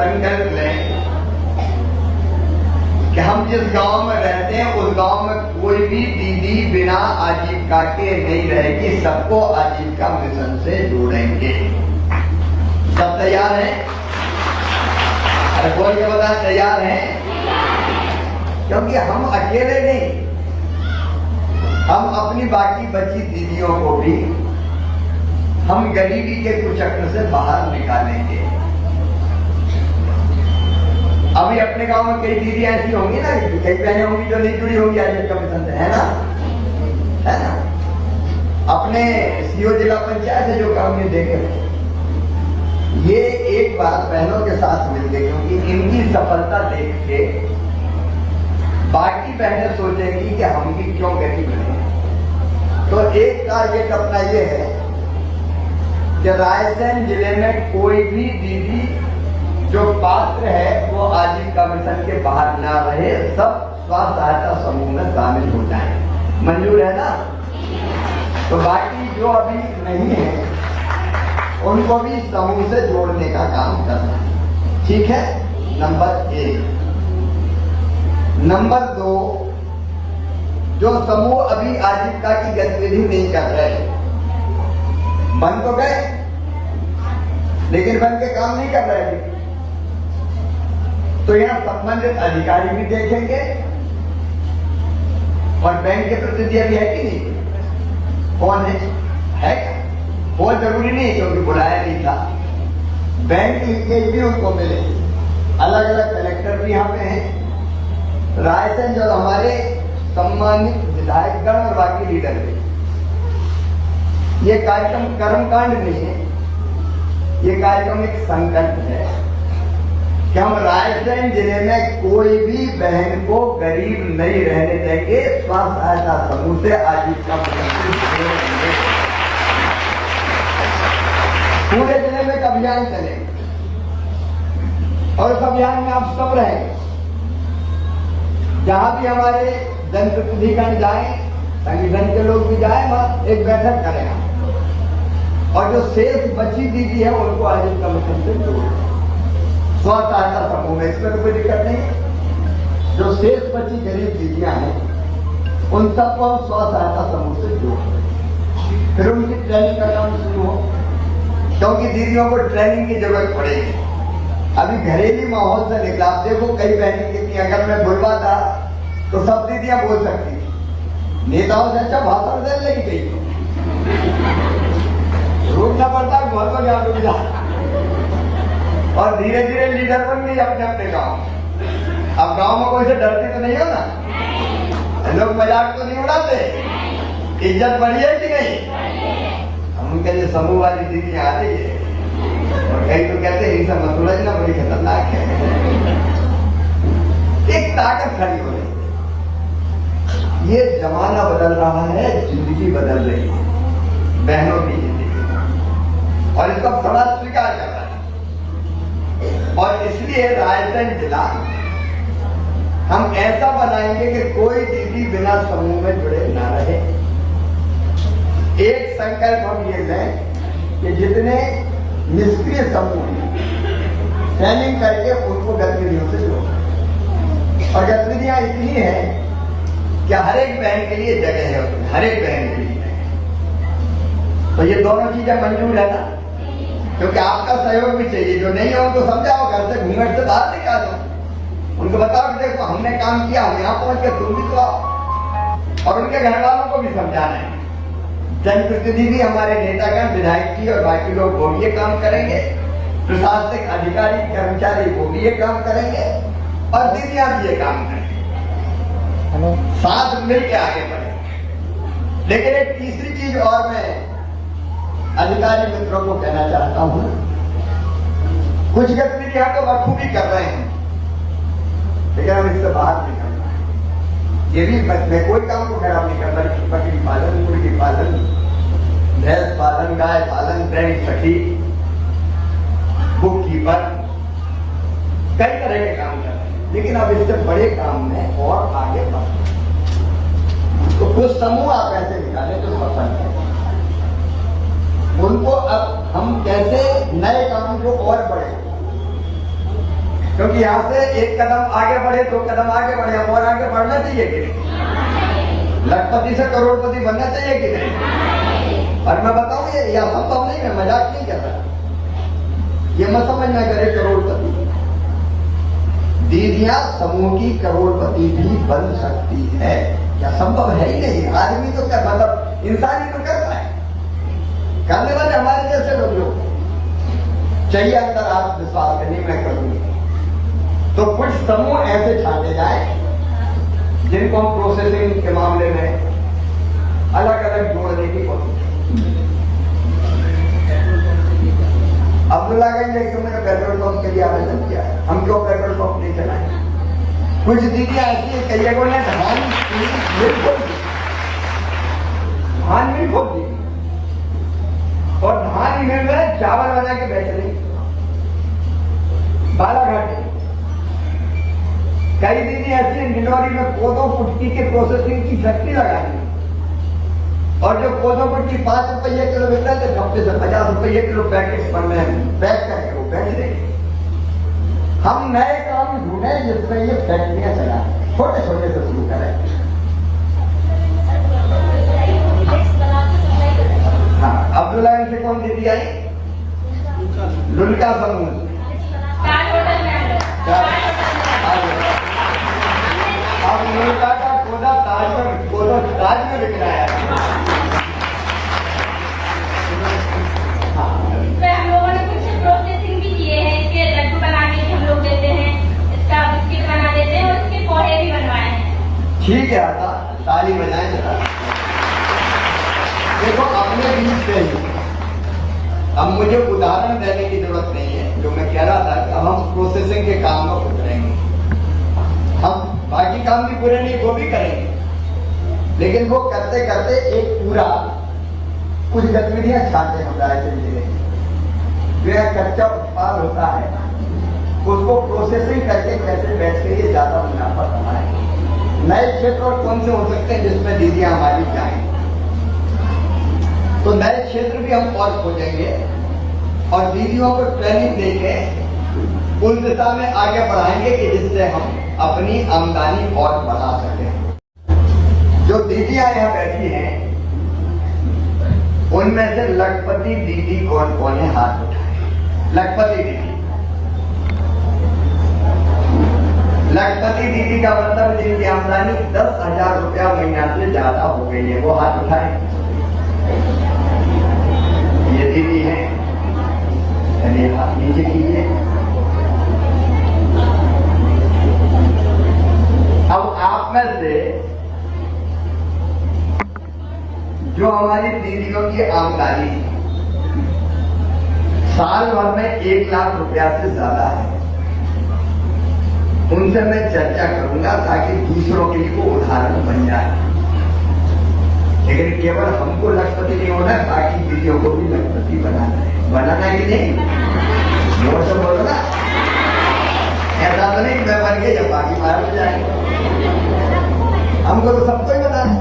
संकल्प लें कि हम जिस गांव में रहते हैं उस गांव में कोई भी दीदी बिना आजीविका के नहीं रहेगी, सबको आजीविका मिशन से जोड़ेंगे। सब तैयार हैं? अरे बोल के बता, तैयार हैं? क्योंकि हम अकेले नहीं, हम अपनी बाकी बची दीदियों को भी हम गरीबी के कुचक्र से बाहर निकालेंगे। अभी अपने गांव में कई दीदी ऐसी होंगी ना, कई बहनें होंगी जो नहीं जुड़ी होंगी आजीविका मिशन से, है ना? है ना? अपने सीओ जिला पंचायत है जो काम ये देखे, ये एक बार बहनों के साथ मिलके, क्योंकि इनकी सफलता देख के बाकी बहनें सोचेंगी कि हम भी क्यों गरीब हैं। तो एक टारगेट अपना ये है कि रायसेन जिले में कोई भी दीदी जो पात्र है वो आजीविका मिशन के बाहर ना रहे, सब स्वास्थ्य सहायता समूह में शामिल हो जाए। मंजूर है ना? तो बाकी जो अभी नहीं है उनको भी समूह से जोड़ने का काम करना है। ठीक है? नंबर 1। नंबर 2, जो समूह अभी आजीविका की गतिविधि नहीं कर रहे, बन तो गए लेकिन बन के काम नहीं कर रहे, तो यहाँ संबंधित अधिकारी भी देखेंगे और बैंक के प्रतिनिधि अभी है कि नहीं? कौन है? है क्या? बहुत जरूरी नहीं क्योंकि बुलाया नहीं था। बैंक लिंकेज भी उनको मिले, अलग अलग कलेक्टर भी यहाँ पे हैं। रायसेन जो हमारे सम्मानित विधायकगण और बाकी लीडर भी, ये कार्यक्रम कर्मकांड नहीं है, ये कार्यक्रम एक संकल्प है कि हम रायसेन जिले में कोई भी बहन को गरीब नहीं रहने देंगे। स्वास्थ्य सहायता समूह से आजीविका मिशन से जोड़ेंगे। पूरे जिले में एक अभियान चलेगा और इस अभियान में आप सब रहेंगे। जहां भी हमारे जनप्रतिनिधिगण जाए, संगठन के लोग भी जाए, वहां एक बैठक करेगा और जो शेष बची दीदी है उनको आजीविका मिशन से जोड़ेंगे। स्व सहायता समूह में इसमें तो कोई दिक्कत नहीं। जो शेष बची गरीब दीदियां हैं उन सबको हम स्व सहायता समूह से जोड़ेंगे। फिर उनकी ट्रेनिंग का काम शुरू हो, क्योंकि दीदियों को ट्रेनिंग की जरूरत पड़ेगी। अभी घरेलू माहौल से निकला, आप देखो कई बहनें कितनी, अगर मैं बुलवा था तो सब दीदियां बोल सकती, नेताओं से अच्छा भाषण दे लेगी कहीं रोकना पड़ता है घर में क्या रुक जा, और धीरे धीरे लीडर बन गई अपने अपने गांव। अब गांव में कोई से डरती तो नहीं हो ना, लोग मजाक तो नहीं उड़ाते, इज्जत बढ़ी है कि नहीं? हम उनके लिए समूह वाली दीदी आ रही है और कई तो कहते हैं इनसे मत उलझना, बड़ी खतरनाक है। एक ताकत खड़ी हो रही है। ये जमाना बदल रहा है, जिंदगी बदल रही है, बहनों की जिंदगी, और इसको समाज स्वीकार कर रहा है। और इसलिए रायसेन जिला हम ऐसा बनाएंगे कि कोई दीदी बिना समूह में जुड़े ना रहे। एक संकल्प हम ये लें कि जितने निष्क्रिय समूह ट्रेनिंग करके उनको गतिविधियों से जोड़ें। और गतिविधियां इतनी है कि हर एक बहन के लिए जगह है उसमें, हर एक बहन के लिए। तो ये दोनों चीजें मंजूर है ना? क्योंकि आपका सहयोग भी चाहिए। जो नहीं हो उनको समझाओ, घर से घूंघट से बाहर निकालो, उनको बताओ कि देखो हमने काम किया, हम यहाँ पहुंच के तुम भी तो आओ। और उनके घर वालों को भी समझाना है। जनप्रतिनिधि भी हमारे नेतागण, विधायक जी और बाकी लोग वो भी ये काम करेंगे, प्रशासनिक अधिकारी कर्मचारी वो भी ये काम करेंगे, और दीदियां भी ये काम करेंगे, साथ मिलकर आगे बढ़ेंगे। लेकिन एक तीसरी चीज और मैं अधिकारी मित्रों को कहना चाहता हूं, कुछ गतिविधियां तो बखूबी कर रहे हैं लेकिन हम इससे बाहर नहीं करना है। ये भी मैं कोई काम को खराब नहीं करता। बकरी पालन, मुर्गी पालन, भैंस पालन, गाय पालन, बैंक सखी, बुक कीपर, कई तरह के काम कर रहे हैं, लेकिन अब इससे बड़े काम में और आगे बढ़। तो कुछ समूह आप ऐसे निकालें जो सफल है, उनको अब हम कैसे नए काम को और बढ़े, क्योंकि यहाँ से एक कदम आगे बढ़े, 2 कदम आगे बढ़े, अब और आगे बढ़ना चाहिए कि नहीं? लखपति से करोड़पति बनना चाहिए कि नहीं? और मैं बताऊं ये असंभव नहीं, मैं मजाक नहीं कर रहा। ये मत समझना करे करोड़पति, दीदियां समूह की करोड़पति भी बन सकती है। क्या संभव है ही नहीं? आदमी तो कर, मतलब इंसान ही तो करता है। करने वाले हमारे जैसे लोग चाहिए अंदर आत्मविश्वास करनी, मैं करूंगी। तो कुछ समूह ऐसे छाटे जाए जिनको हम प्रोसेसिंग के मामले में अलग अलग जोड़ने की कोशिश। अब्दुल्लागंज एक समय पेट्रोल पंप के लिए आवेदन किया है, हम क्यों पेट्रोल पंप नहीं चलाए? कुछ दीदियां ऐसी है, कई जगहों ने धान मिल खोल दी और धान मिल में चावल बना के बेच रही बालाघाट। कई दीदी ऐसी निलौरी में कोदो कुटकी के प्रोसेसिंग की फैक्ट्री लगा दी और जो कोदो कुटकी 5 रुपये किलो मिल रहे थे, हफ्ते से 50 रुपये किलो पैकेट बन रहे हैं, पैक करके वो बेच रहे। हम नए काम ढूंढे जिसमें ये फैक्ट्रियां चला, छोटे छोटे से शुरू करें। हाँ, अब्दुल्ला से कौन दीदी आई? लुल्का समूह। अब लुल्का का कोदा ताज में बिक रहा है। हम लोगों ने कुछ प्रोसेसिंग भी किए हैं, इसके लड्डू बनाने के हम लोग देते हैं, इसका बिस्किट बना देते हैं और इसके पोहे भी बनवाए हैं। ठीक है, आता ताली बजाएं जरा। देखो अपने बीच से ही, अब मुझे उदाहरण देने की जरूरत नहीं है। जो मैं कह रहा था कि अब हम प्रोसेसिंग के काम में उतरेंगे, हम बाकी काम भी पूरे नहीं वो भी करेंगे, लेकिन वो करते करते एक पूरा कुछ गतिविधियां छाटे हम रायपुर जिले में। जो कच्चा उत्पाद होता है उसको प्रोसेसिंग करके कैसे बेच के ये ज्यादा मुनाफा कमाए। नए क्षेत्र और कौन से हो सकते हैं जिसमें दीदियां हमारी जाएं, तो नए क्षेत्र भी हम और खोजेंगे और दीदियों को ट्रेनिंग देके उस दिशा में आगे बढ़ाएंगे कि जिससे हम अपनी आमदनी और बढ़ा सकें। जो दीदियां यहाँ बैठी हैं उनमें से लखपति दीदी कौन कौन है? हाथ उठाए। लखपति दीदी, लखपति दीदी का मतलब जिनकी आमदनी 10,000 रुपया महीना से ज्यादा हो गई है, वो हाथ उठाए। ये दीदी है, चलिए हाथ नीचे कीजिए। अब आप में से जो हमारी दीदियों की आमदनी साल भर में 1 लाख रुपया से ज्यादा है, उनसे मैं चर्चा करूंगा ताकि दूसरों के लिए वो उदाहरण बन जाए। लेकिन केवल हमको लखपति नहीं होना है, बाकी दीदियों को भी लखपति बनाना है कि नहीं? जोर से बोलो ना। ऐसा तो नहीं मैं बन के जब बाकी मार जाएंगे, हमको तो सबको ही बनाना है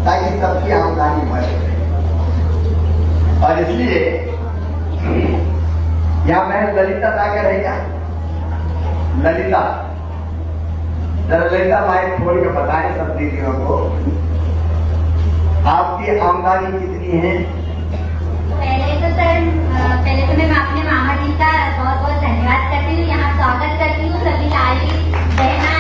ताकि सबकी आमदनी बढ़े। और इसलिए यहां मैं ललिता ताकर है क्या? ललिता, जरा ललिता माइक खोल के बताएं सब दीदियों को आपकी आमदनी कितनी है? पहले तो मैं अपने मामा जी का बहुत बहुत धन्यवाद करती हूँ, यहाँ स्वागत करती हूँ सभी सारी बहना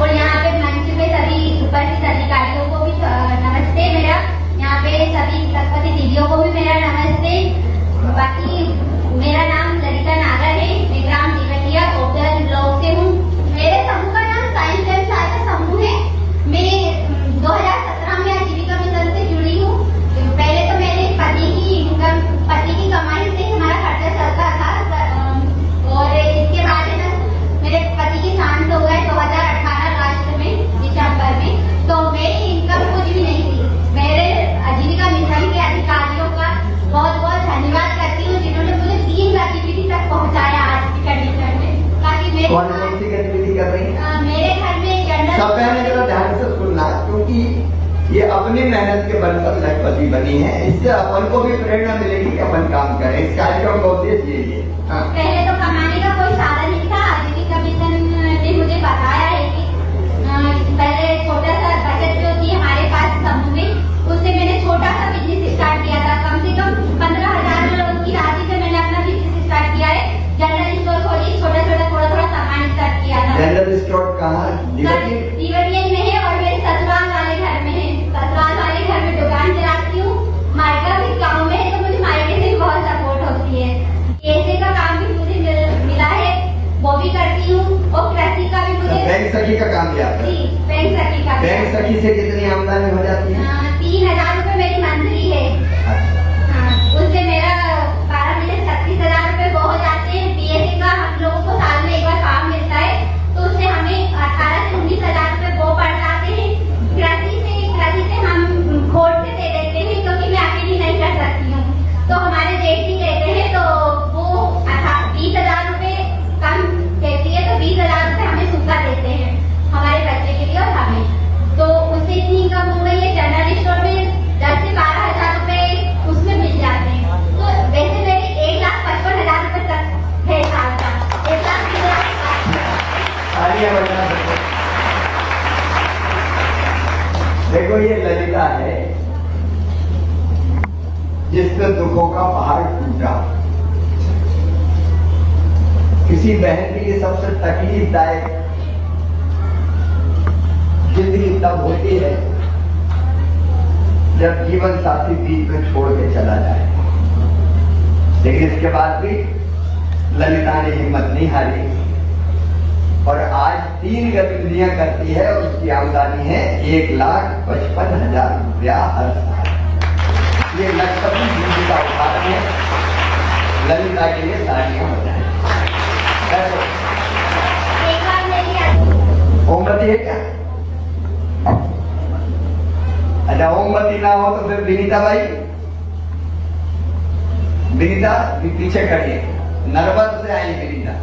और यहाँ पे मंच पे सभी उपस्थित अधिकारियों को भी नमस्ते मेरा, यहाँ पे सभी लखपति दीदियों को भी मेरा नमस्ते। बाकी मेरा नाम ललिता नागर है, मैं ग्राम देवटिया ओबल ब्लॉक से हूँ। मेरे समूह का नाम साइंस एंड साइंस समूह है। मैं 2000 ये अपनी मेहनत के बल पर लखपति बनी है। इससे अपन को भी प्रेरणा मिलेगी कि अपन काम करें। इस कार्यक्रम का उद्देश्य यही है। हाँ। पहले तो कमाने का कोई साधन नहीं था। आजीविका मिशन ने मुझे बताया है कि पहले छोटा सा बचत जो थी हमारे पास समूह में, उससे मैंने छोटा सा बिजनेस स्टार्ट किया था। कम से कम 15,000 की राशि से मैंने अपना बिजनेस स्टार्ट किया है। जनरल स्टोर खोली, छोटा छोटा थोड़ा सामान स्टार्ट किया था। जनरल स्टोर कहाँ? दीवरिया में है और मेरे ससुराल वाले घर में है। ससुराल वाले घर में दुकान चलाती हूँ। मायका भी गाँव में है, तो मुझे मायके से बहुत सपोर्ट होती है। ऐसे का काम भी मुझे मिला है, वो भी करती हूँ। और कृषि का भी मुझे बैंक सखी का काम किया था। जी, बैंक सखी का। बैंक सखी से कितनी आमदनी हो जाती है? 3,000 रुपए मेरी मंथली है। हाँ, उससे मेरा 12 महीने 36,000 रुपए वो हो जाते हैं। बीएससी का हम लोगों को साल में एक बार काम मिलता है, तो उससे हमें 18 से 19,000 रुपए वो पड़ जाते हैं। कृषि से हम खोट से दे देते हैं, क्योंकि मैं अकेली नहीं कर सकती हूँ। तो हमारे जेठ जी कहते हैं, तो वो 20,000 रुपए कम कहती है, तो 20,000 रुपए हमें सूखा देते हैं हमारे बच्चे के लिए और हमें। तो उससे इतनी इनकम हो गई है। जनरल स्टोर में 10 से 12,000 रुपए उसमें मिल जाते हैं। तो वैसे मेरे 1,55,000 रुपए तक है साल का। 1,50,000। देखो ये ललिता है जिससे दुखों का पहाड़ टूटा। किसी बहन के लिए सबसे तकलीफदायक जिंदगी तब होती है जब जीवन साथी बीच में छोड़ के चला जाए। लेकिन इसके बाद भी ललिता ने हिम्मत नहीं हारी और आज 3 गतिविधियां करती है और उसकी आमदनी है 1,55,000 रुपया हर साल। ये लखपति जी का उदाहरण है। ललिता के लिए तालियां हो जाए। मोमबत्ती है क्या? अच्छा, मोमबत्ती ना हो तो फिर विनीता भाई, विनीता भी पीछे खड़ी है। नर्मद से आई विनीता।